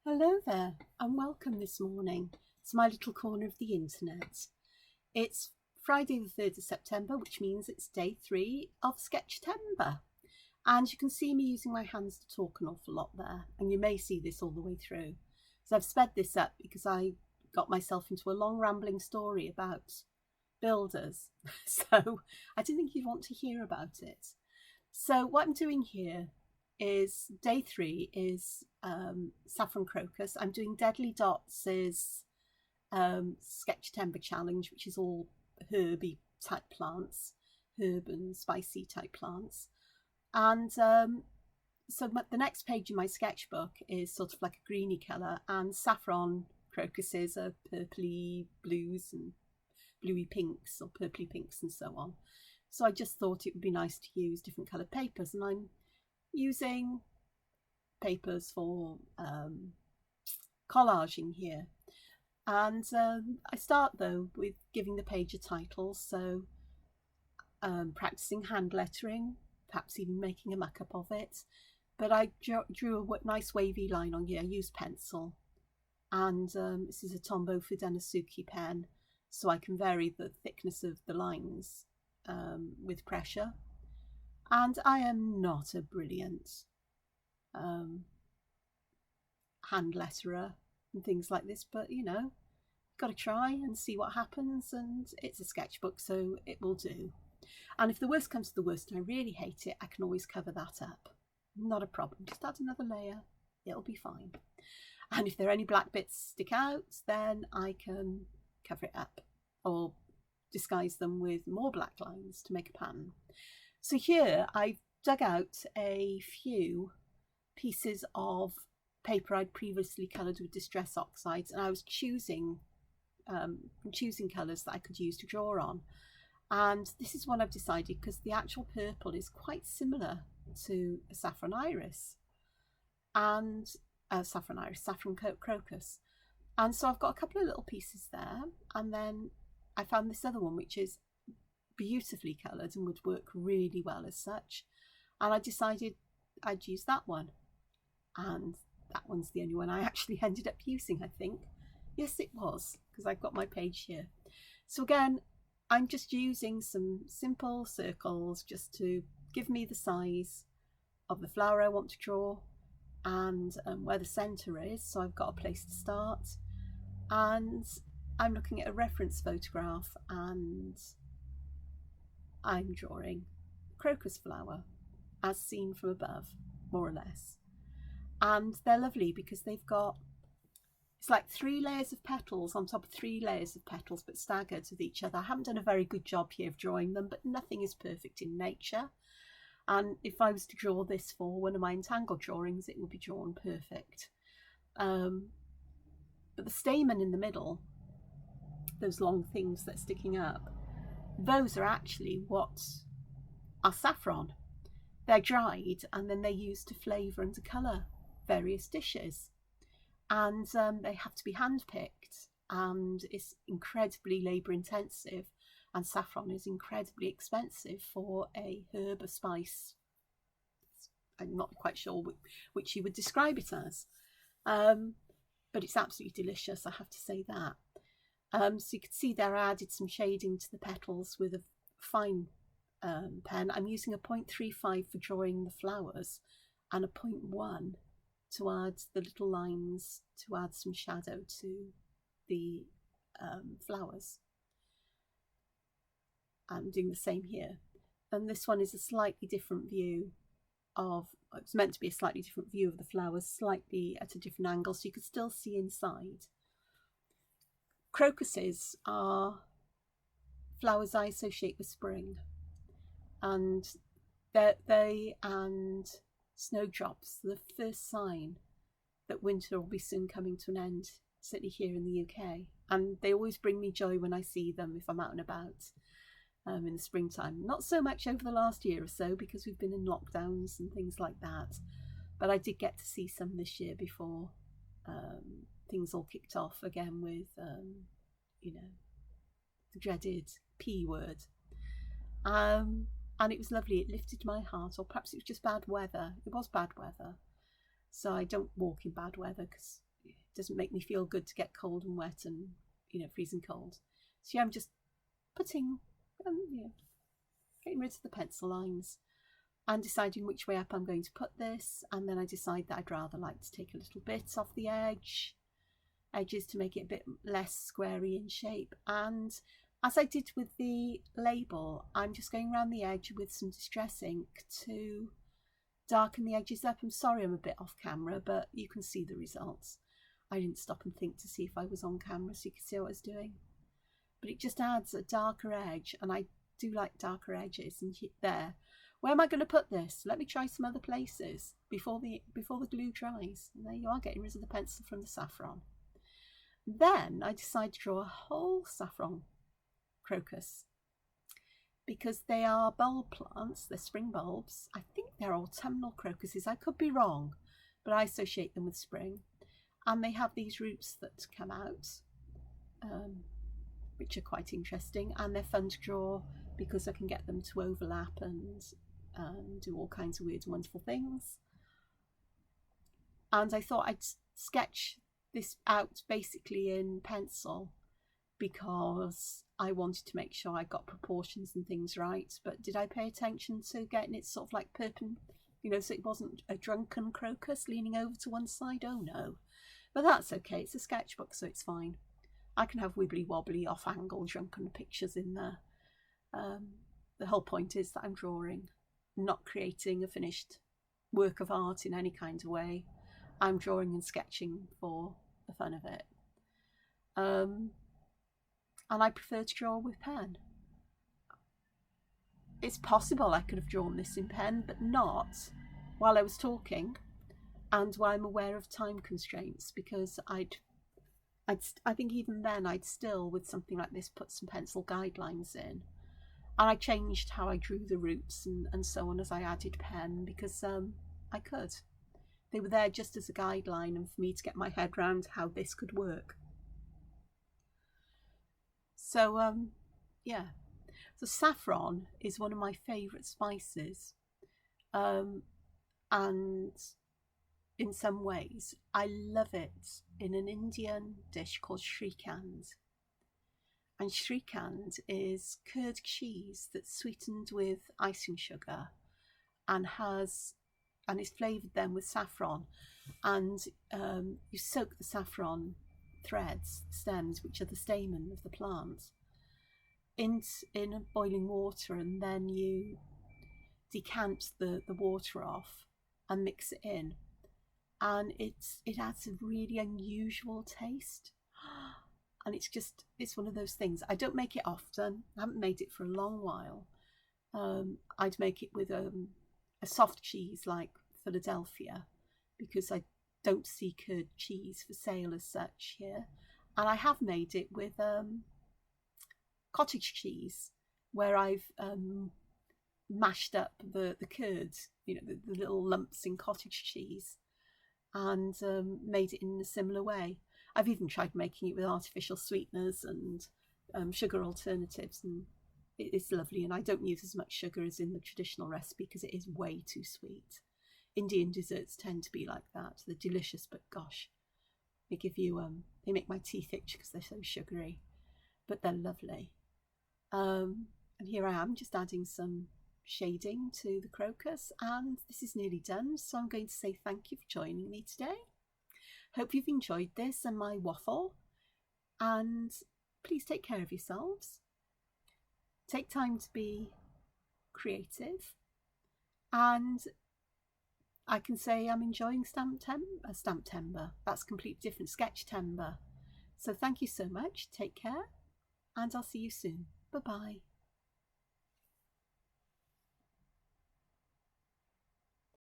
Hello there and welcome this morning to my little corner of the internet. It's Friday the 3rd of September, which means it's day 3 of Sketchtember. And you can see me using my hands to talk an awful lot there, and you may see this all the way through. So I've sped this up because I got myself into a long rambling story about builders. So I didn't think you'd want to hear about it. So what I'm doing here is day 3 is Saffron Crocus. I'm doing Deadly Dots' Sketchtember challenge, which is all herby type plants, herb and spicy type plants. And so the next page in my sketchbook is sort of like a greeny colour, and Saffron crocuses are purpley blues and bluey pinks or purpley pinks and so on. So I just thought it would be nice to use different coloured papers, and I'm using papers for collaging here. And I start though with giving the page a title, so practicing hand lettering, perhaps even making a muck-up of it. But I drew a nice wavy line on here. I used pencil, and this is a Tombow Fudenasuki pen, so I can vary the thickness of the lines with pressure. And I am not a brilliant hand letterer and things like this, but you know, got to try and see what happens, and it's a sketchbook, so it will do. And if the worst comes to the worst and I really hate it, I can always cover that up. Not a problem, just add another layer, it'll be fine. And if there are any black bits stick out, then I can cover it up or disguise them with more black lines to make a pattern. So here I've dug out a few pieces of paper I'd previously coloured with Distress Oxides, and I was choosing colours that I could use to draw on. And this is what I've decided, because the actual purple is quite similar to a saffron iris and saffron crocus. And so I've got a couple of little pieces there, and then I found this other one which is beautifully coloured and would work really well as such, and I decided I'd use that one, and that one's the only one I actually ended up using, I think. Yes, it was, because I've got my page here. So again, I'm just using some simple circles just to give me the size of the flower I want to draw, and where the centre is, so I've got a place to start. And I'm looking at a reference photograph, and I'm drawing crocus flower as seen from above, more or less. And they're lovely because they've got, it's like 3 layers of petals on top of 3 layers of petals, but staggered with each other. I haven't done a very good job here of drawing them, but nothing is perfect in nature. And if I was to draw this for one of my entangled drawings, it would be drawn perfect. But the stamen in the middle, those long things that are sticking up, those are actually what are saffron. They're dried and then they're used to flavour and to colour various dishes. And they have to be hand-picked, and it's incredibly labour intensive, and saffron is incredibly expensive for a herb, a spice. I'm not quite sure which you would describe it as, but it's absolutely delicious, I have to say that. So you can see there I added some shading to the petals with a fine pen. I'm using a 0.35 for drawing the flowers and a 0.1 to add the little lines, to add some shadow to the flowers. I'm doing the same here. And this one is a slightly different view of, it's meant to be a slightly different view of the flowers, slightly at a different angle, so you can still see inside. Crocuses are flowers I associate with spring, and they and snowdrops, the first sign that winter will be soon coming to an end, certainly here in the UK. And they always bring me joy when I see them if I'm out and about in the springtime. Not so much over the last year or so because we've been in lockdowns and things like that, but I did get to see some this year before things all kicked off again with you know, the dreaded P word. And it was lovely. It lifted my heart, or perhaps it was just bad weather. It was bad weather, so I don't walk in bad weather because doesn't make me feel good to get cold and wet and, you know, freezing cold. So yeah, I'm just putting, you know, getting rid of the pencil lines and deciding which way up I'm going to put this. And then I decide that I'd rather like to take a little bit off the edges to make it a bit less squarey in shape. And as I did with the label, I'm just going around the edge with some distress ink to darken the edges up. I'm sorry I'm a bit off camera, but you can see the results. I didn't stop and think to see if I was on camera so you could see what I was doing. But it just adds a darker edge, and I do like darker edges. And there, where am I going to put this? Let me try some other places before the glue dries. And there you are, getting rid of the pencil from the saffron. Then I decided to draw a whole saffron crocus because they are bulb plants, they're spring bulbs. I think they're autumnal crocuses, I could be wrong, but I associate them with spring. And they have these roots that come out, which are quite interesting, and they're fun to draw because I can get them to overlap and do all kinds of weird and wonderful things. And I thought I'd sketch this out basically in pencil because I wanted to make sure I got proportions and things right. But did I pay attention to getting it sort of like perpendicular, you know, so it wasn't a drunken crocus leaning over to one side? Oh no. But that's okay, it's a sketchbook, so it's fine. I can have wibbly wobbly off angle drunken pictures in there. The whole point is that I'm drawing, not creating a finished work of art in any kind of way. I'm drawing and sketching for the fun of it. And I prefer to draw with pen. It's possible I could have drawn this in pen, but not while I was talking and while I'm aware of time constraints, because I think even then I'd still, with something like this, put some pencil guidelines in. And I changed how I drew the roots and so on as I added pen, because I could. They were there just as a guideline and for me to get my head around how this could work. So yeah, so saffron is one of my favourite spices, and in some ways I love it in an Indian dish called shrikand. And shrikand is curd cheese that's sweetened with icing sugar and is flavoured then with saffron, and you soak the saffron threads, stems, which are the stamen of the plant, in boiling water, and then you decant the water off and mix it in, and it adds a really unusual taste. And it's one of those things. I don't make it often. I haven't made it for a long while. I'd make it with a soft cheese like Philadelphia, because I don't see curd cheese for sale as such here. And I have made it with cottage cheese, where I've mashed up the curds, you know, the little lumps in cottage cheese, and made it in a similar way. I've even tried making it with artificial sweeteners and sugar alternatives, and it's lovely. And I don't use as much sugar as in the traditional recipe because it is way too sweet. Indian desserts tend to be like that. They're delicious, but gosh, they give you they make my teeth itch because they're so sugary, but they're lovely. And here I am just adding some shading to the crocus, and this is nearly done. So I'm going to say thank you for joining me today. Hope you've enjoyed this and my waffle, and please take care of yourselves. Take time to be creative, and I can say I'm enjoying Stamptember. That's completely different, Sketchtember. So thank you so much, take care, and I'll see you soon. Bye-bye.